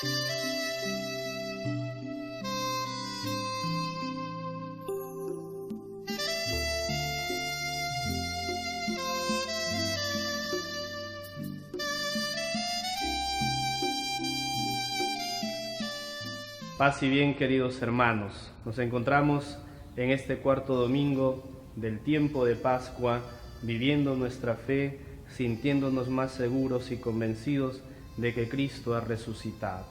Paz y bien, queridos hermanos, nos encontramos en este cuarto domingo del tiempo de Pascua, viviendo nuestra fe, sintiéndonos más seguros y convencidos de que Cristo ha resucitado.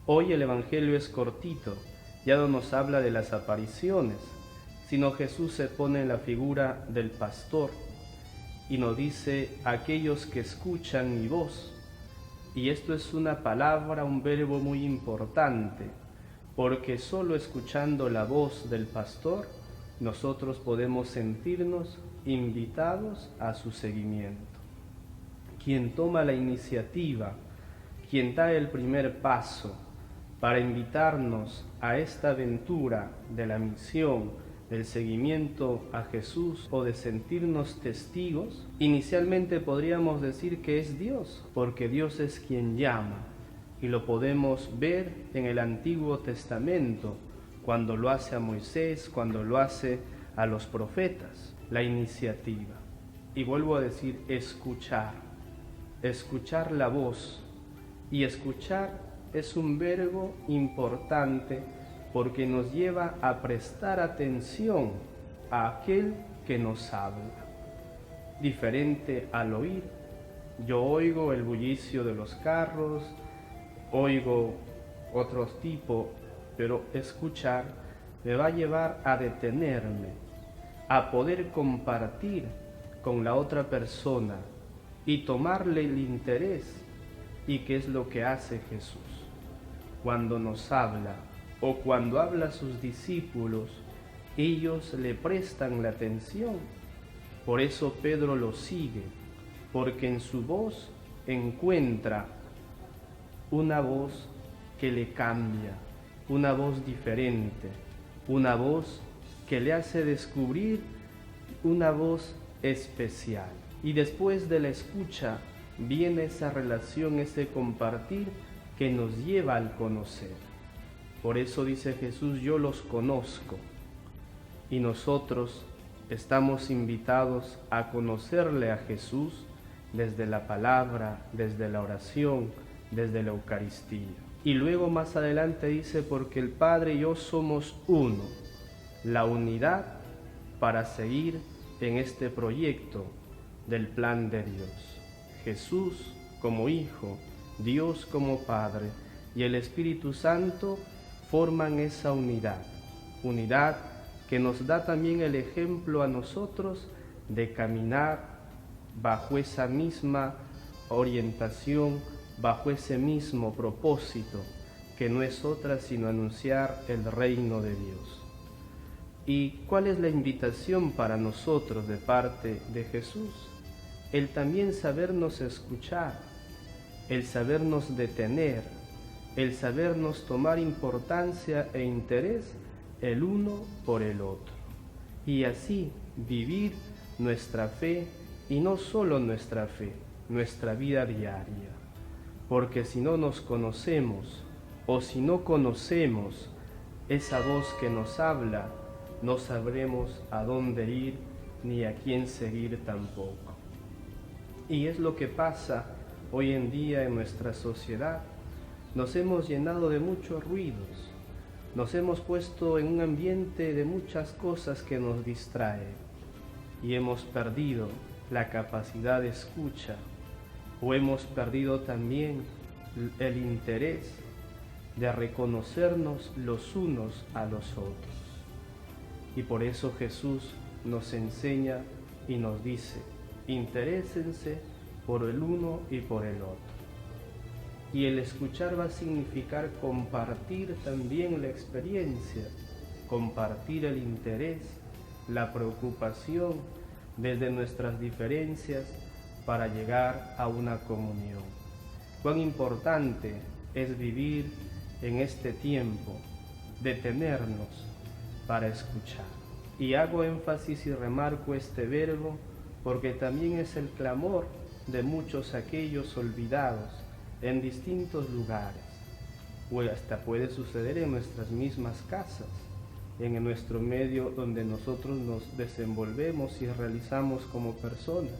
Hoy el Evangelio es cortito, ya no nos habla de las apariciones, sino Jesús se pone en la figura del pastor y nos dice: aquellos que escuchan mi voz. Y esto es una palabra, un verbo muy importante, porque solo escuchando la voz del pastor nosotros podemos sentirnos invitados a su seguimiento. Quien toma la iniciativa, quien da el primer paso para invitarnos a esta aventura de la misión, del seguimiento a Jesús o de sentirnos testigos, inicialmente podríamos decir que es Dios, porque Dios es quien llama. Y lo podemos ver en el Antiguo Testamento, cuando lo hace a Moisés, cuando lo hace a los profetas, la iniciativa. Y vuelvo a decir, escuchar la voz. Y escuchar es un verbo importante porque nos lleva a prestar atención a aquel que nos habla. Diferente al oír, yo oigo el bullicio de los carros, oigo otro tipo, pero escuchar me va a llevar a detenerme, a poder compartir con la otra persona y tomarle el interés. ¿Y qué es lo que hace Jesús? Cuando nos habla o cuando habla a sus discípulos, ellos le prestan la atención. Por eso Pedro lo sigue, porque en su voz encuentra una voz que le cambia, una voz diferente, una voz que le hace descubrir una voz especial. Y después de la escucha viene esa relación, ese compartir que nos lleva al conocer. Por eso dice Jesús: yo los conozco. Y nosotros estamos invitados a conocerle a Jesús desde la palabra, desde la oración, desde la Eucaristía. Y luego más adelante dice: porque el Padre y yo somos uno. La unidad para seguir en este proyecto del plan de Dios. Jesús como Hijo, Dios como Padre y el Espíritu Santo forman esa unidad. Unidad que nos da también el ejemplo a nosotros de caminar bajo esa misma orientación, bajo ese mismo propósito, que no es otra sino anunciar el reino de Dios. ¿Y cuál es la invitación para nosotros de parte de Jesús? El también sabernos escuchar, el sabernos detener, el sabernos tomar importancia e interés el uno por el otro. Y así vivir nuestra fe, y no solo nuestra fe, nuestra vida diaria. Porque si no nos conocemos, o si no conocemos esa voz que nos habla, no sabremos a dónde ir ni a quién seguir tampoco. Y es lo que pasa hoy en día en nuestra sociedad. Nos hemos llenado de muchos ruidos, nos hemos puesto en un ambiente de muchas cosas que nos distraen y hemos perdido la capacidad de escucha, o hemos perdido también el interés de reconocernos los unos a los otros. Y por eso Jesús nos enseña y nos dice: interésense por el uno y por el otro. Y el escuchar va a significar compartir también la experiencia, compartir el interés, la preocupación desde nuestras diferencias para llegar a una comunión. Cuán importante es vivir en este tiempo, detenernos para escuchar. Y hago énfasis y remarco este verbo porque también es el clamor de muchos aquellos olvidados en distintos lugares, o hasta puede suceder en nuestras mismas casas, en nuestro medio donde nosotros nos desenvolvemos y realizamos como personas,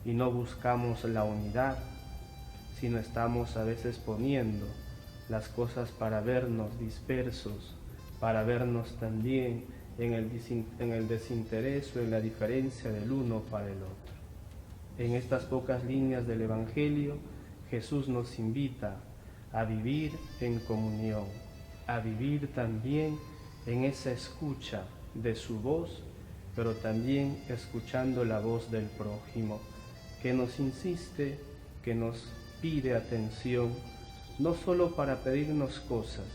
y no buscamos la unidad, sino estamos a veces poniendo las cosas para vernos dispersos, para vernos también en el desinterés o en la diferencia del uno para el otro. En estas pocas líneas del Evangelio, Jesús nos invita a vivir en comunión, a vivir también en esa escucha de su voz, pero también escuchando la voz del prójimo, que nos insiste, que nos pide atención, no solo para pedirnos cosas,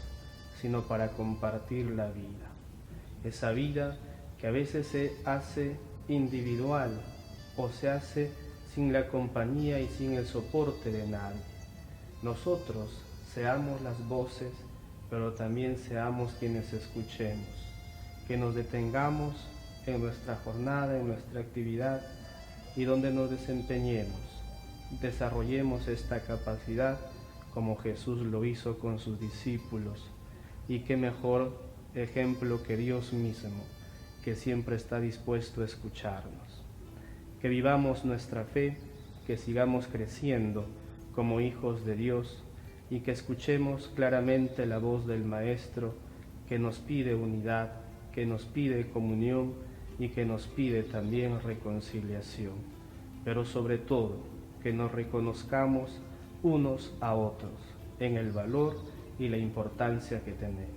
sino para compartir la vida. Esa vida que a veces se hace individual o se hace sin la compañía y sin el soporte de nadie. Nosotros seamos las voces, pero también seamos quienes escuchemos, que nos detengamos en nuestra jornada, en nuestra actividad y donde nos desempeñemos, desarrollemos esta capacidad como Jesús lo hizo con sus discípulos. Y qué mejor ejemplo que Dios mismo, que siempre está dispuesto a escucharnos. Que vivamos nuestra fe, que sigamos creciendo como hijos de Dios y que escuchemos claramente la voz del Maestro que nos pide unidad, que nos pide comunión y que nos pide también reconciliación. Pero sobre todo, que nos reconozcamos unos a otros en el valor y la importancia que tenemos.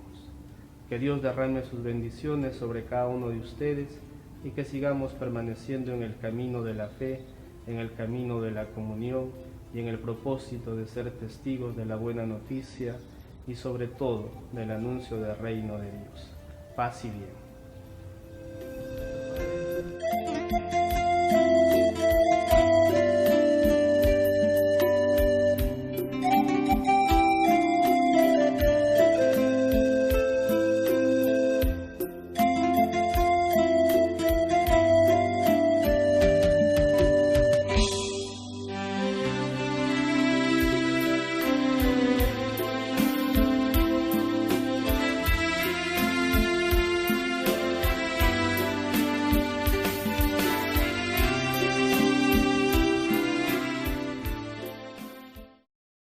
Que Dios derrame sus bendiciones sobre cada uno de ustedes y que sigamos permaneciendo en el camino de la fe, en el camino de la comunión y en el propósito de ser testigos de la buena noticia y sobre todo del anuncio del reino de Dios. Paz y bien.